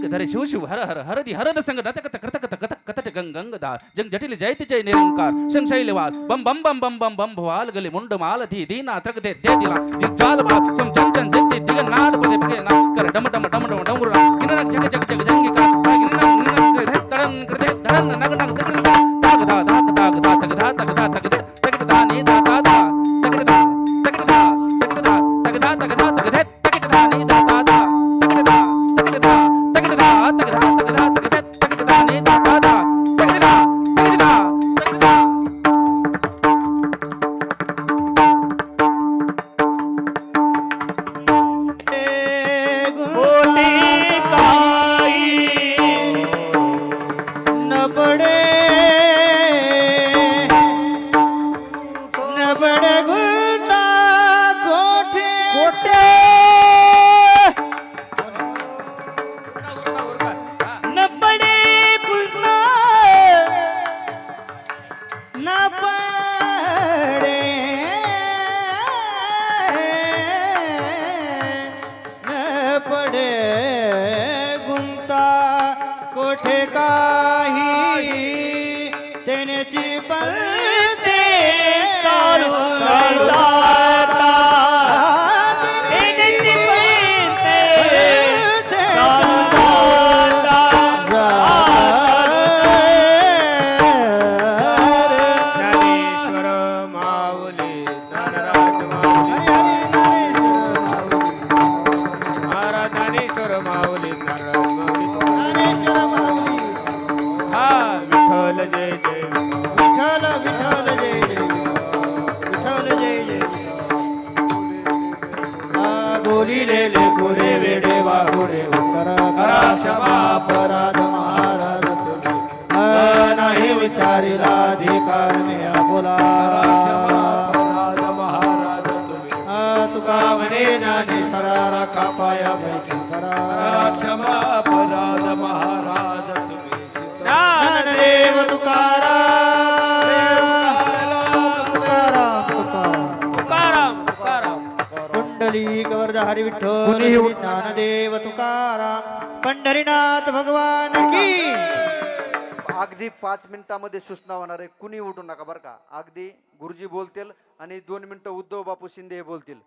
धरे शिव शिव हर हर हरदी हरद संग रतक तक रतक तक कथक कथट गंग गंगदा जंग जटिल जयति जय निरंकार शंशैलवाल बम बम बम बम बम बम भवाल गले मुंड मालधी दीना त्रक दे दिला जिजाल बाल सम चम चम जति दिग नाद पदे पगे ना कर डम डम डम डम डमरुरा गिनन जग जग जग जंगिका गिनन गिनन तड़न कृते धन नग नग तग ताग धा धा ताग धा तग धा तग धा तग दे तग धा नी धा धा धा तग धा तग धा तग धा तग धा तग धा तग दे तग धा नी धा धा धा तग धा तग धा तग धा तग धा तग धा तग दे तग धा नी धा धा धा तग धा तग धा तग धा कोठे काही तेनेची पलते चालू जाता तेनेची पलते चालू जाता ज्ञानेश्वर माऊली धनराज माऊली महाराज ज्ञानेश्वर माऊली विठ्ठल जय जय विठ्ठल विठ्ठल जय जय विठ्ठल जय जय बोलिले लेकुरे वेडे वाहुडे उत्तर करा क्षमा अपराध महाराज तुम्ही नाही विचारिला अधिकार मी बोला अपराध महाराज तुम्ही तुका म्हणे ज्ञानी सरारा कापाया पैकी करा क्षमा अपराध महाराज देव कुंडली कवर्ध हरि विठ्ठल ज्ञानदेव तुकाराम पंढरीनाथ भगवान की. अगदी 5 मिनिटांमध्ये सूचना होणार आहे, कुणी उठू नका बरं का. अगदी गुरुजी बोलतील आणि 2 मिनिटं उद्धव बापू शिंदे बोलतील.